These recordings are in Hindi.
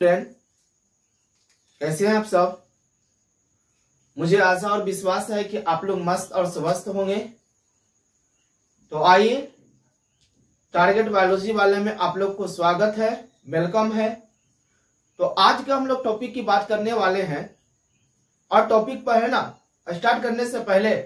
फ्रेंड, कैसे हैं आप सब। मुझे आशा और विश्वास है कि आप लोग मस्त और स्वस्थ होंगे। तो आइए, टारगेट बायोलॉजी वाले में आप लोग को स्वागत है, वेलकम है। तो आज का हम लोग टॉपिक की बात करने वाले हैं और टॉपिक पर है ना, स्टार्ट करने से पहले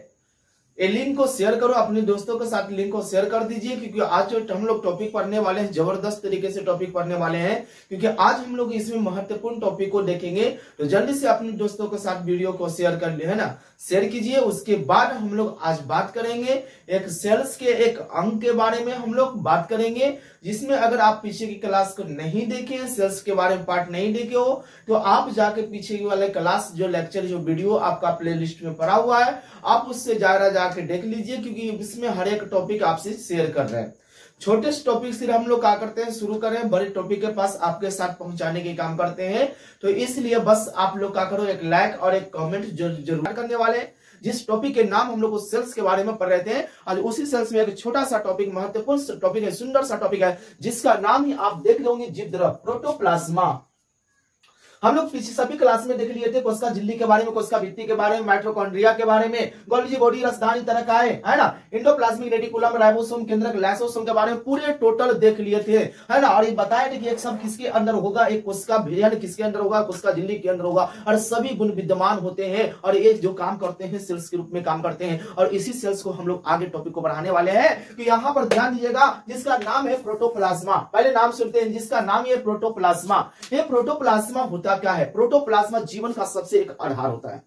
ये लिंक को शेयर करो, अपने दोस्तों के साथ लिंक को शेयर कर दीजिए, क्योंकि आज जो हम लोग टॉपिक पढ़ने वाले हैं जबरदस्त तरीके से टॉपिक पढ़ने वाले हैं, क्योंकि आज हम लोग इसमें महत्वपूर्ण टॉपिक को देखेंगे। तो जल्दी से अपने दोस्तों के साथ वीडियो को शेयर कर ले, है ना, शेयर कीजिए। उसके बाद हम लोग आज बात करेंगे एक सेल्स के एक अंग के बारे में हम लोग बात करेंगे, जिसमें अगर आप पीछे की क्लास को नहीं देखे, सेल्स के बारे में पार्ट नहीं देखे हो, तो आप जाके पीछे वाले क्लास जो लेक्चर जो वीडियो आपका प्लेलिस्ट में पड़ा हुआ है, आप उससे जाके देख लीजिए, क्योंकि इसमें हर एक टॉपिक आपसे शेयर कर रहे हैं। छोटे टॉपिक से हम लोग क्या करते हैं, शुरू करें, बड़े टॉपिक के पास आपके साथ पहुंचाने के काम करते हैं। तो इसलिए बस आप लोग क्या करो, एक लाइक और एक कमेंट जरूर करने वाले हैं। जिस टॉपिक के नाम हम लोग सेल्स के बारे में पढ़ रहे थे, और उसी सेल्स में एक छोटा सा टॉपिक, महत्वपूर्ण टॉपिक है, सुंदर सा टॉपिक है, जिसका नाम ही आप देख लोगे, जीवद्रव, प्रोटोप्लाज्मा। हम लोग पिछले सभी क्लास में देख लिए थे कोशिका झिल्ली के बारे में, कोशिका भित्ति के बारे में, माइटोकॉन्ड्रिया के बारे में, गोल्गी बॉडी, राजधानी तरह का है ना, इंडोप्लाज्मिक रेटिकुलम, राइबोसोम, केंद्रक, लाइसोसोम के बारे में पूरे टोटल देख लिए थे, है ना। और ये बताया था कि एक सब किसके अंदर होगा, एक कोशिका भेद किसके अंदर होगा, कोशिका झिल्ली के अंदर होगा, और सभी गुण विद्यमान होते हैं, और ये जो काम करते हैं सेल्स के रूप में काम करते हैं। और इसी सेल्स को हम लोग आगे टॉपिक को बढ़ाने वाले हैं। तो यहाँ पर ध्यान दीजिएगा, जिसका नाम है प्रोटोप्लाज्मा। पहले नाम सुनते हैं, जिसका नाम है प्रोटोप्लाज्मा। ये प्रोटोप्लाज्मा होता क्या है? प्रोटोप्लाज्मा जीवन का सबसे एक आधार होता है,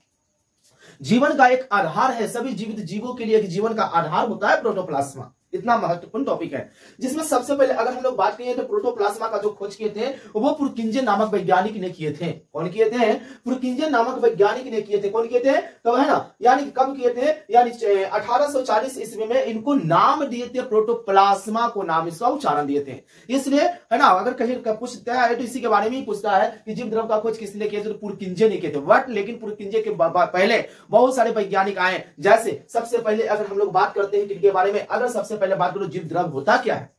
जीवन का एक आधार है। सभी जीवित जीवों के लिए एक जीवन का आधार होता है प्रोटोप्लाज्मा। इतना महत्वपूर्ण टॉपिक है, जिसमें सबसे पहले अगर हम लोग बात करें तो प्रोटोप्लाज्मा का जो खोज किए थे वो पुरकिंजे नामक वैज्ञानिक ने किए थे। कौन किए थे? पुरकिंजे नामक वैज्ञानिक ने किए थे। कौन किए थे? तो है ना, यानी कब किए थे? यानी 1840 ईस्वी में इनको नाम दिए थे, प्रोटोप्लाज्मा को नाम, इसका उच्चारण दिए थे। इसलिए है ना, अगर कहीं पूछता है तो इसी के बारे में ही पूछता है कि जीव द्रव का खोज किसने किया, तो पुरकिंजे ने किए थे। बट लेकिन पुरकिंजे के पहले बहुत सारे वैज्ञानिक आए। जैसे सबसे पहले अगर हम लोग बात करते हैं किनके बारे में, अगर सबसे पहले बात करो, जीव द्रव होता क्या है?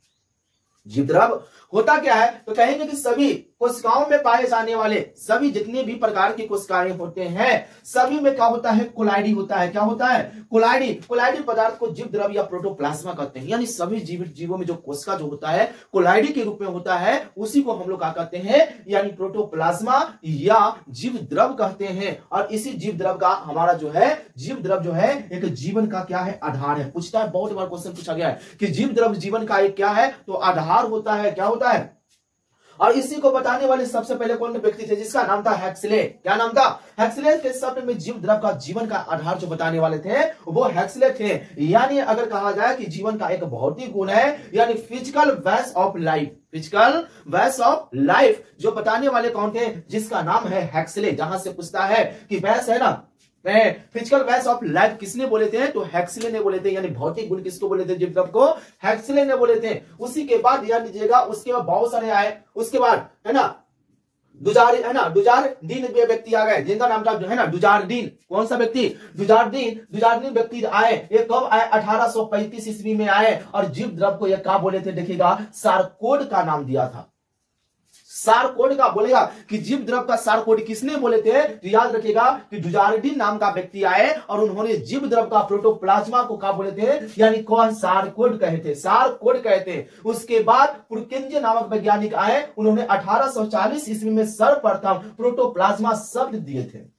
जीव द्रव होता क्या है? तो कहेंगे कि सभी कोशिकाओं में पाए जाने वाले सभी जितने भी प्रकार की कोशिकाएं होते हैं, सभी में क्या होता है? कोलाइडी होता है। क्या होता है? कोलाइडी। कोलाइडी पदार्थ को जीव द्रव या प्रोटोप्लाज्मा कहते हैं। यानी सभी जीवित जीवों में जो कोशिका जो होता है कोलाइडी के रूप में होता है, उसी को हम लोग क्या कहते हैं? यानी प्रोटोप्लाज्मा या जीव द्रव कहते हैं। और इसी जीव द्रव का हमारा जो है, जीव द्रव जो है एक जीवन का क्या है? आधार है। पूछता है, बहुत बार क्वेश्चन पूछा गया है कि जीव द्रव जीवन का एक क्या है? तो आधार होता है। क्या होता है? और इसी को बताने वाले सबसे पहले कौन व्यक्ति थे? जिसका नाम था हैक्सले। क्या नाम था? हैक्सले के शब्द में जीव द्रव का जीवन का आधार जो बताने वाले थे वो हैक्सले थे। यानी अगर कहा जाए कि जीवन का एक भौतिक गुण है, यानी physical base of life, physical base of life जो बताने वाले कौन थे? जिसका नाम है हैक्सले। जहां से पूछता है कि बेस है ना, फिजिकल बेस ऑफ लाइफ किसने बोले थे? तो हैक्सले ने बोले थे। यानी भौतिक गुण किसको बोले थे? जीव द्रव को हैक्सले ने बोले थे। उसी के बाद ध्यान दीजिएगा, उसके बाद बहुत सारे आए। उसके बाद है ना डुजारडीन व्यक्ति आ गए, जिनका नाम था है ना डुजारडीन। कौन सा व्यक्ति? डुजारडीन व्यक्ति आए। ये कब आए? 1835 ईस्वी में आए। और जीव द्रव को ये क्या बोले थे? देखिएगा, सारकोड का नाम दिया था। सारकोड का बोलेगा कि जीव द्रव का सारकोड किसने बोले थे? तो याद रखिएगा कि डुजारडीन नाम का व्यक्ति आए और उन्होंने जीव द्रव का प्रोटोप्लाज्मा को क्या बोले थे? यानी कौन? सारकोड कहे थे, सारकोड कहते। उसके बाद पुरकिंजे नामक वैज्ञानिक आए, उन्होंने 1840 ईस्वी में सर्वप्रथम प्रोटोप्लाज्मा शब्द दिए थे।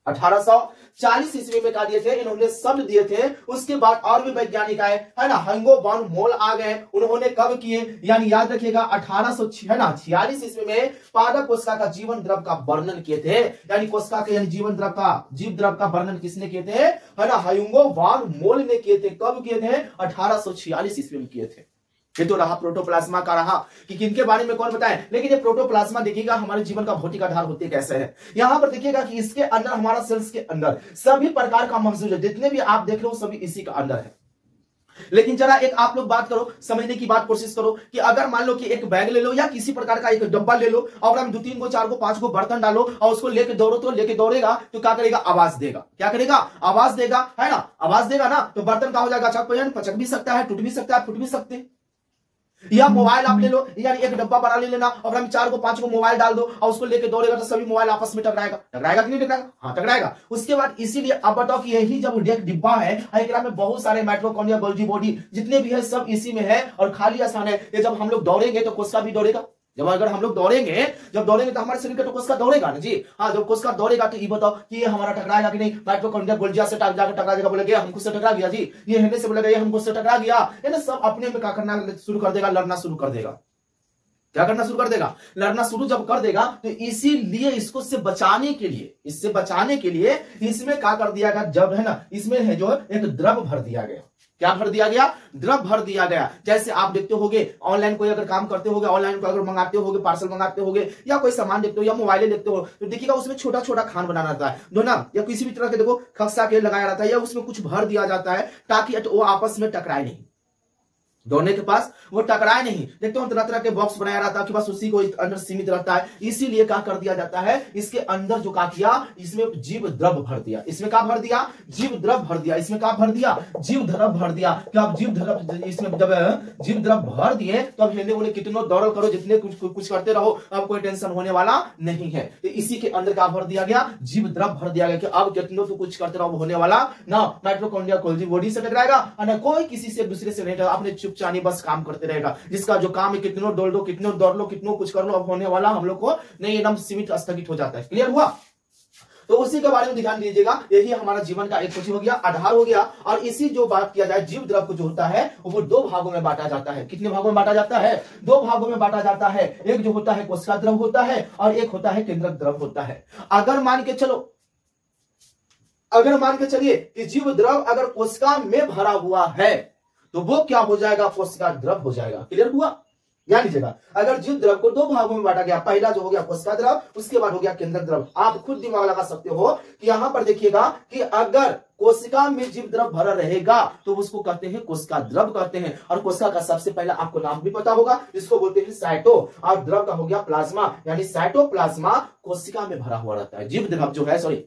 1840 ईस्वी में क्या दिए थे? इन्होंने शब्द दिए थे। उसके बाद और भी वैज्ञानिक आए, है ना, हंगो वन मोल आ गए। उन्होंने कब किए? यानी याद रखिएगा 1846 ईस्वी में पादप कोशिका का जीवन द्रव का वर्णन किए थे। यानी कोशिका के यानी जीवन द्रव का, जीव द्रव का वर्णन किसने किए थे? है ना, हंगो वन मोल ने किए थे। कब किए थे? 1846 ईस्वी में किए थे। ये तो रहा प्रोटोप्लाज्मा का, रहा कि किनके बारे में कौन बताए। लेकिन ये प्रोटोप्लाज्मा देखिएगा हमारे जीवन का भौतिक आधार होते कैसे है। यहां पर देखिएगा कि इसके अंदर, हमारा सेल्स के अंदर सभी प्रकार का मौजूद है, जितने भी आप देख रहे हो सभी इसी का अंदर है। लेकिन जरा एक आप लोग बात करो, समझने की बात कोशिश करो कि अगर मान लो कि एक बैग ले लो या किसी प्रकार का एक डब्बा ले लो और हम 2 3 को 4 को 5 को बर्तन डालो और उसको लेके दौड़ो, तो लेके दौड़ेगा तो क्या करेगा? आवाज देगा। क्या करेगा? आवाज देगा, है ना, आवाज देगा ना। तो बर्तन का हो जाएगा, पचक भी सकता है, टूट भी सकता है, फूट भी सकते हैं। या मोबाइल आप ले लो, यानी एक डब्बा बना ले लेना और हम 4 को 5 को मोबाइल डाल दो और उसको लेके दौड़ेगा तो सभी मोबाइल आपस में टकराएगा। टकराएगा कि नहीं टकराएगा? हाँ टकराएगा। उसके बाद इसीलिए अब बताओ कि यही जब एक डिब्बा है, एकरा में बहुत सारे माइटोकॉन्ड्रिया, गोल्गी बॉडी जितने भी है सब इसी में है और खाली आसान है। ये जब हम लोग दौड़ेंगे तो कोशिका भी दौड़ेगा। जब अगर हम लोग दौड़ेंगे, जब दौड़ेंगे तो हमारे शरीर का तो कोशिका दौड़ेगा ना जी। हाँ, जब कोशिका दौड़ेगा तो ये बताओ कि ये हमारा टकराएगा कि नहीं? माइटोकॉन्ड्रिया गोल्जिया से जाकर टकरा जाएगा, बोलेगा ये हमको से टकरा गया जी, ये हिलने से बोलेगा ये हमको से टकरा गया, ये ना सब अपने में क्या करना शुरू कर देगा, लड़ना शुरू कर देगा। क्या करना शुरू कर देगा? लड़ना शुरू जब कर देगा तो इसीलिए इसको से बचाने के लिए, इससे बचाने के लिए इसमें क्या कर दिया गया, जब है ना इसमें है जो एक द्रव भर दिया गया। क्या भर दिया गया? द्रव भर दिया गया। जैसे आप देखते होगे ऑनलाइन कोई अगर काम करते होगे, ऑनलाइन को अगर मंगाते होगे, पार्सल मंगाते होगे या कोई सामान देखते हो या मोबाइल देखते हो तो देखिएगा उसमें छोटा छोटा खान बनाना रहता है दो ना, या किसी भी तरह के देखो खक्सा के लगाया रहता है या उसमें कुछ भर दिया जाता है ताकि वो आपस में टकराए नहीं, दौड़ने के पास वो टकराए नहीं। देखते हो तरह तरह के बॉक्स बनाया रहता है कि बस उसी को अंदर सीमित रहता है। इसीलिए क्या कर दिया जाता है, इसके अंदर जो क्या किया, इसमें जीव द्रव भर दिया। इसमें क्या भर दिया? जीव द्रव भर दिया। इसमें क्या भर दिया? जीव द्रव भर दिया। क्या आप जीव द्रव, इसमें जब जीव द्रव भर दिए तो अब हिलने उन्हें कितनों दौड़ करो, जितने कुछ करते रहो, अब कोई टेंशन होने वाला नहीं है। तो इसी के अंदर क्या भर दिया गया? जीव द्रव भर दिया गया कि अब कितनों तो कुछ करते रहो, होने वाला ना माइटोकॉन्ड्रिया गोल्गी बॉडी से टकराएगा और ना कोई किसी से दूसरे से नहीं, अपने चुपचानी बस काम करते रहेगा। जिसका जो काम है कितनों दौड़ लो, कितनों दौड़ लो, कितनों कुछ कर लो, अब होने वाला हम लोग को नहीं, एकदम सीमित स्थगित हो जाता है। क्लियर हुआ? तो उसी के बारे में ध्यान दीजिएगा। यही हमारा जीवन का एक कुछ हो गया, आधार हो गया। और इसी जो बात किया जाए, जीव द्रव को जो होता है वो दो भागों में बांटा जाता है। कितने भागों में बांटा जाता है? दो भागों में बांटा जाता है। एक जो होता है कोशिका द्रव होता है और एक होता है केंद्रक द्रव होता है। अगर मान के चलिए कि जीव द्रव अगर कोशिका में भरा हुआ है तो वो क्या हो जाएगा? कोशिका द्रव हो जाएगा। क्लियर हुआ? ध्यान दीजिएगा। अगर जीव द्रव को दो भागों में बांटा गया, पहला जो हो गया कोशिका द्रव, उसके बाद हो गया केंद्रक द्रव। आप खुद दिमाग लगा सकते हो कि यहां पर देखिएगा कि अगर कोशिका में जीव द्रव भरा रहेगा तो उसको कहते हैं कोशिका द्रव कहते हैं। और कोशिका का सबसे पहला आपको नाम भी पता होगा, जिसको बोलते हैं साइटो। और द्रव का हो गया प्लाज्मा, यानी साइटोप्लाज्मा कोशिका में भरा हुआ रहता है। जीव द्रव जो है, सॉरी,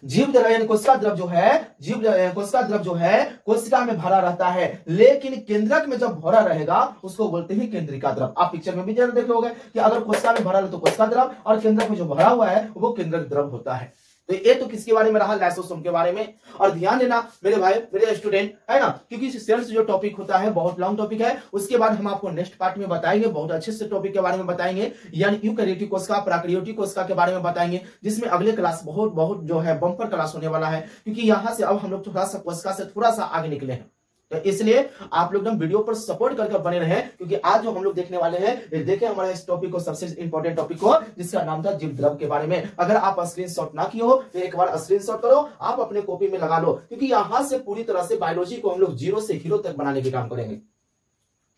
जीव द्रव यानी कोशिका द्रव जो है, कोशिका द्रव जो है कोशिका में भरा रहता है, लेकिन केंद्रक में जब भरा रहेगा उसको बोलते हैं केंद्रिका द्रव। आप पिक्चर में भी जरूर देखे होंगे कि अगर कोशिका में भरा है तो कोशिका द्रव और केंद्रक में जो भरा हुआ है वो केंद्रक द्रव होता है। तो ये तो किसके बारे में रहा? लाइसोसोम के बारे में। और ध्यान देना मेरे भाई, मेरे स्टूडेंट, है ना, क्योंकि सेल्स जो टॉपिक होता है बहुत लॉन्ग टॉपिक है। उसके बाद हम आपको नेक्स्ट पार्ट में बताएंगे, बहुत अच्छे से टॉपिक के बारे में बताएंगे, यानी यूकैरियोटिक कोशिका, प्रोकैरियोटिक कोशिका के बारे में बताएंगे, जिसमें अगले क्लास बहुत जो है बम्पर क्लास होने वाला है। क्योंकि यहां से अब हम लोग थोड़ा सा कोशिका से थोड़ा सा आगे निकले हैं, तो इसलिए आप लोग वीडियो पर सपोर्ट करके बने रहे, क्योंकि आज जो हम लोग देखने वाले हैं, देखें हमारे इस टॉपिक को, सबसे इंपॉर्टेंट टॉपिक को, जिसका नाम था जीव द्रव के बारे में। अगर आप स्क्रीनशॉट ना किए हो तो एक बार स्क्रीनशॉट करो, आप अपने कॉपी में लगा लो, क्योंकि यहां से पूरी तरह से बायोलॉजी को हम लोग जीरो से हीरो तक बनाने के काम करेंगे।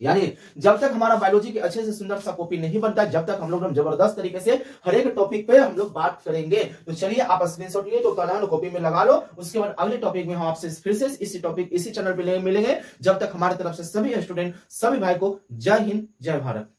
यानी जब तक हमारा बायोलॉजी के अच्छे से सुंदर सा कॉपी नहीं बनता, जब तक हम लोग जबरदस्त तरीके से हर एक टॉपिक पे हम लोग बात करेंगे। तो चलिए आप स्क्रीनशॉट लिए तो कल कॉपी में लगा लो। उसके बाद अगले टॉपिक में हम आपसे फिर से इसी टॉपिक इसी चैनल पे मिलेंगे। जब तक हमारी तरफ से सभी स्टूडेंट, सभी भाई को जय हिंद, जय भारत।